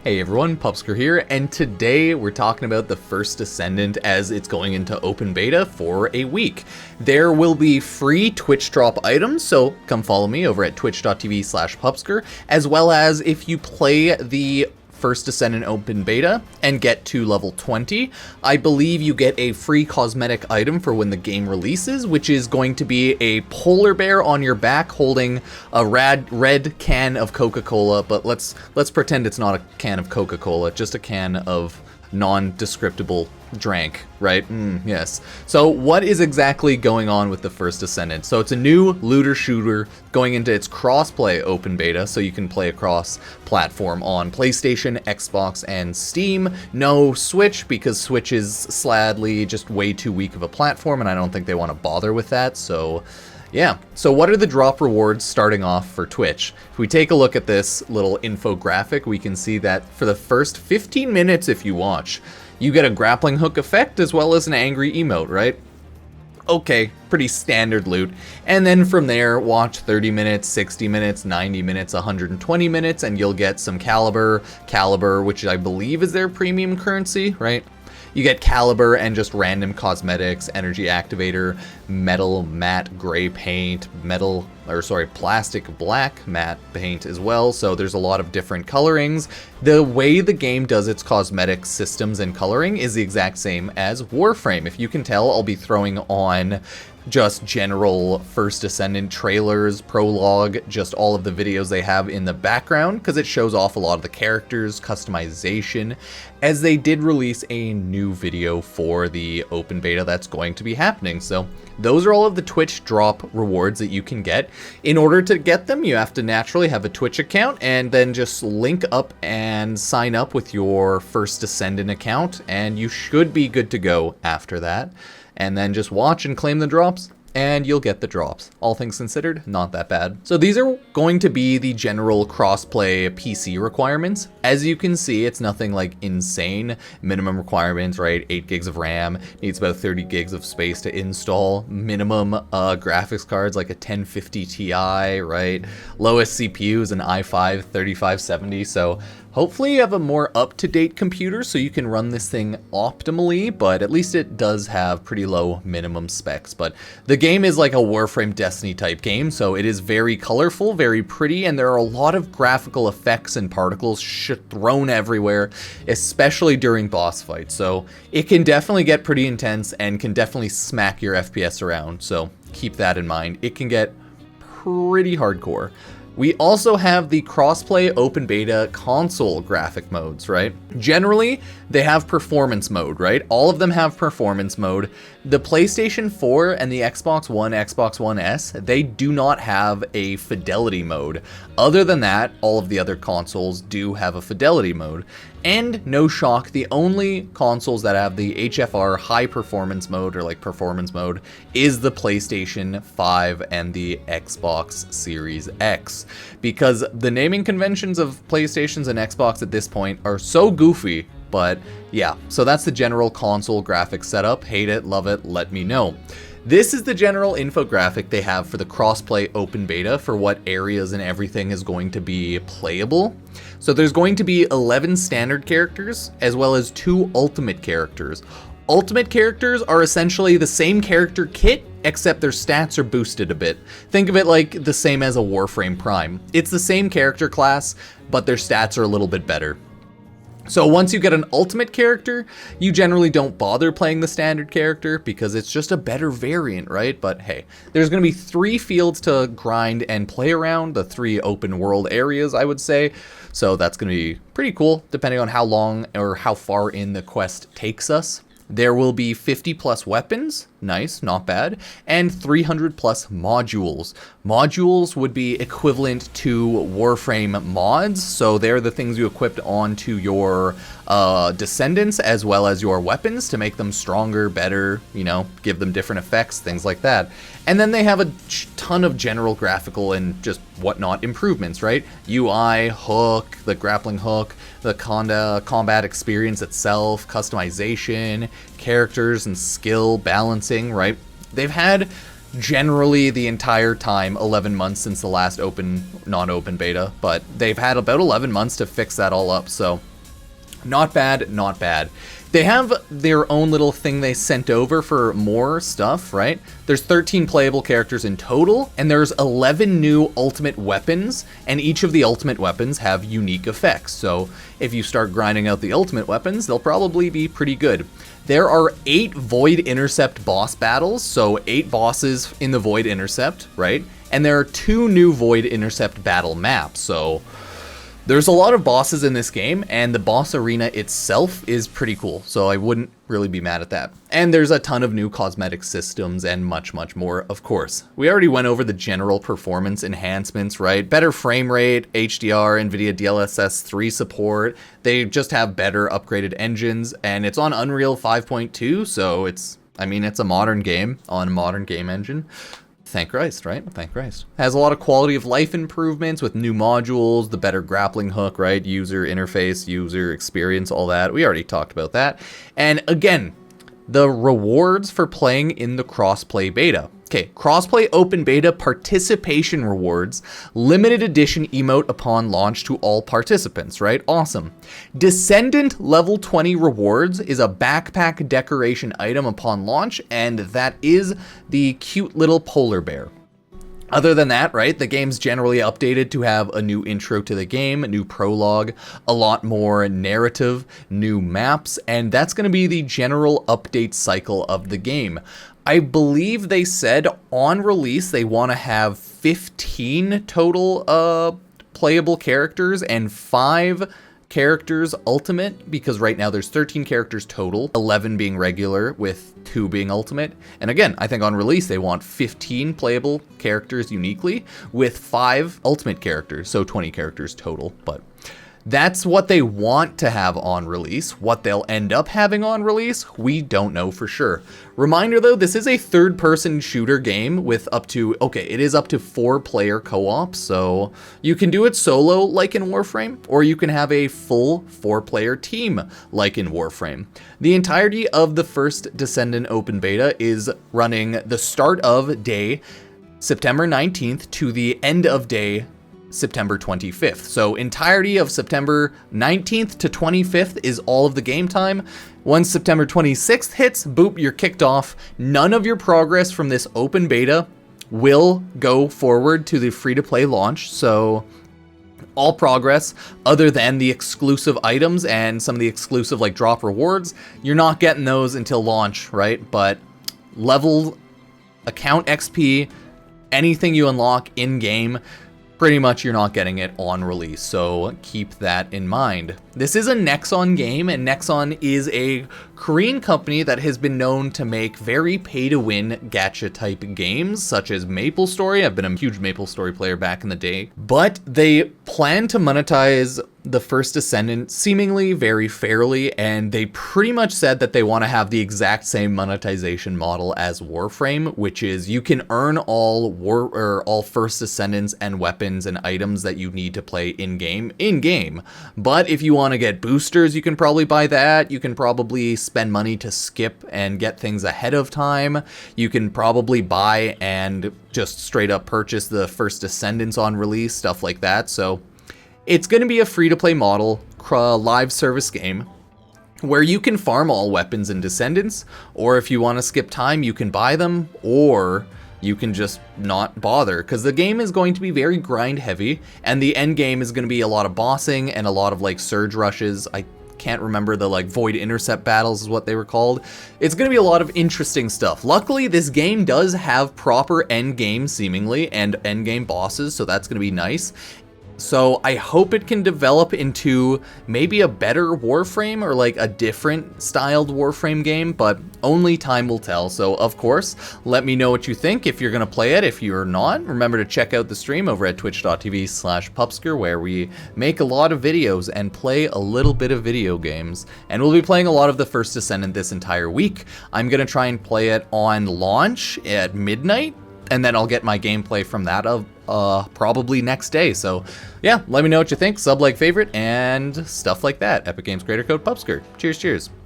Hey everyone, Pupsker here, and today we're talking about the First Descendant as it's going into open beta for a week. There will be free Twitch drop items, so come follow me over at twitch.tv/Pupsker, as well as if you play the First Descendant open beta and get to level 20, I believe you get a free cosmetic item for when the game releases, which is going to be a polar bear on your back holding a red can of Coca-Cola, but let's pretend it's not a can of Coca-Cola, just a can of non-descriptable drank, right? Yes. So what is exactly going on with the First Descendant? So it's a new looter shooter going into its crossplay open beta, so you can play across platform on PlayStation, Xbox, and Steam. No Switch, because Switch is sadly just way too weak of a platform, and I don't think they want to bother with that, so yeah. So what are the drop rewards starting off for Twitch? If we take a look at this little infographic, we can see that for the first 15 minutes if you watch, you get a grappling hook effect as well as an angry emote, right? Okay, pretty standard loot. And then from there, watch 30 minutes, 60 minutes, 90 minutes, 120 minutes, and you'll get some caliber, which I believe is their premium currency, right? You get caliber and just random cosmetics, energy activator, metal matte gray paint, plastic black matte paint as well. So there's a lot of different colorings. The way the game does its cosmetic systems and coloring is the exact same as Warframe. If you can tell, I'll be throwing on just general First Descendant trailers, prologue, just all of the videos they have in the background, because it shows off a lot of the characters, customization, as they did release a new video for the open beta that's going to be happening. So those are all of the Twitch drop rewards that you can get. In order to get them, you have to naturally have a Twitch account and then just link up and sign up with your First Descendant account, and you should be good to go after that. And then just watch and claim the drops, and you'll get the drops. All things considered, not that bad. So these are going to be the general crossplay PC requirements. As you can see, it's nothing like insane. Minimum requirements, right? 8 gigs of RAM, needs about 30 gigs of space to install. Minimum graphics cards like a 1050 Ti, right? Lowest CPU is an i5 3570, so hopefully you have a more up-to-date computer so you can run this thing optimally, but at least it does have pretty low minimum specs. But the game is like a Warframe Destiny type game, so it is very colorful, very pretty, and there are a lot of graphical effects and particles thrown everywhere, especially during boss fights. So it can definitely get pretty intense and can definitely smack your FPS around, so keep that in mind. It can get pretty hardcore. We also have the crossplay open beta console graphic modes, right? Generally, they have performance mode, right? All of them have performance mode. The PlayStation 4 and the Xbox One, Xbox One S, they do not have a fidelity mode. Other than that, all of the other consoles do have a fidelity mode. And no shock, the only consoles that have the HFR high performance mode, or like performance mode, is the PlayStation 5 and the Xbox Series X. Because the naming conventions of PlayStations and Xbox at this point are so goofy. But yeah, so that's the general console graphics setup. Hate it, love it, let me know. This is the general infographic they have for the crossplay open beta for what areas and everything is going to be playable. So there's going to be 11 standard characters as well as 2 ultimate characters. Ultimate characters are essentially the same character kit, except their stats are boosted a bit. Think of it like the same as a Warframe Prime. It's the same character class, but their stats are a little bit better. So once you get an ultimate character, you generally don't bother playing the standard character because it's just a better variant, right? But hey, there's going to be 3 fields to grind and play around, the 3 open world areas, I would say. So that's going to be pretty cool, depending on how long or how far in the quest takes us. There will be 50 plus weapons, nice, not bad, and 300 plus modules. Modules would be equivalent to Warframe mods, so they're the things you equipped onto your descendants as well as your weapons to make them stronger, better, you know, give them different effects, things like that. And then they have a ton of general graphical and just whatnot improvements, right? UI, hook, the grappling hook, the combat experience itself, customization, characters and skill balancing, right? They've had generally the entire time 11 months since the last non-open beta, but they've had about 11 months to fix that all up, so Not bad, not bad. They have their own little thing they sent over for more stuff, right? There's 13 playable characters in total, and there's 11 new ultimate weapons, and each of the ultimate weapons have unique effects. So if you start grinding out the ultimate weapons, they'll probably be pretty good. There are 8 Void Intercept boss battles, so 8 bosses in the Void Intercept, right? And there are 2 new Void Intercept battle maps, so there's a lot of bosses in this game, and the boss arena itself is pretty cool, so I wouldn't really be mad at that. And there's a ton of new cosmetic systems and much, much more, of course. We already went over the general performance enhancements, right? Better frame rate, HDR, NVIDIA DLSS 3 support. They just have better upgraded engines, and it's on Unreal 5.2, so it's a modern game on a modern game engine. Thank Christ, right? Thank Christ. Has a lot of quality of life improvements with new modules, the better grappling hook, right? User interface, user experience, all that. We already talked about that. And again, the rewards for playing in the crossplay beta. Okay, crossplay open beta participation rewards, limited edition emote upon launch to all participants, right? Awesome. Descendant level 20 rewards is a backpack decoration item upon launch, and that is the cute little polar bear. Other than that, right, the game's generally updated to have a new intro to the game, a new prologue, a lot more narrative, new maps, and that's going to be the general update cycle of the game. I believe they said on release they want to have 15 total playable characters and 5 characters ultimate, because right now there's 13 characters total, 11 being regular with 2 being ultimate. And again, I think on release they want 15 playable characters uniquely with 5 ultimate characters, so 20 characters total. But that's what they want to have on release. What they'll end up having on release, we don't know for sure. Reminder though, this is a third-person shooter game with it is up to 4-player co-op, so you can do it solo like in Warframe, or you can have a full 4-player team like in Warframe. The entirety of the First Descendant open beta is running the start of day September 19th to the end of day September 25th. So entirety of September 19th to 25th is all of the game time. Once September 26th hits, boop, you're kicked off. None of your progress from this open beta will go forward to the free-to-play launch. So all progress other than the exclusive items and some of the exclusive like drop rewards, you're not getting those until launch, right? But level, account XP, anything you unlock in-game, pretty much you're not getting it on release, so keep that in mind. This is a Nexon game, and Nexon is a Korean company that has been known to make very pay-to-win gacha-type games, such as MapleStory. I've been a huge MapleStory player back in the day. But they plan to monetize the First Descendant seemingly very fairly, and they pretty much said that they want to have the exact same monetization model as Warframe, which is you can earn all First Descendants and weapons and items that you need to play in-game. But if you want to get boosters, you can probably buy that. You can probably spend money to skip and get things ahead of time. You can probably buy and just straight up purchase the First Descendants on release, stuff like that. So it's going to be a free-to-play model, live service game, where you can farm all weapons and Descendants, or if you want to skip time, you can buy them, or you can just not bother, because the game is going to be very grind-heavy, and the end game is going to be a lot of bossing and a lot of, like, surge rushes. I can't remember the, like, Void Intercept battles is what they were called. It's going to be a lot of interesting stuff. Luckily, this game does have proper end game, seemingly, and end game bosses, so that's going to be nice. So I hope it can develop into maybe a better Warframe or like a different styled Warframe game, but only time will tell. So of course, let me know what you think if you're going to play it. If you're not, remember to check out the stream over at twitch.tv/Pupsker, where we make a lot of videos and play a little bit of video games. And we'll be playing a lot of the First Descendant this entire week. I'm going to try and play it on launch at midnight, and then I'll get my gameplay from that probably next day. So yeah, let me know what you think, sub, like, favorite, and stuff like that. Epic Games creator code Pupsker. Cheers, cheers.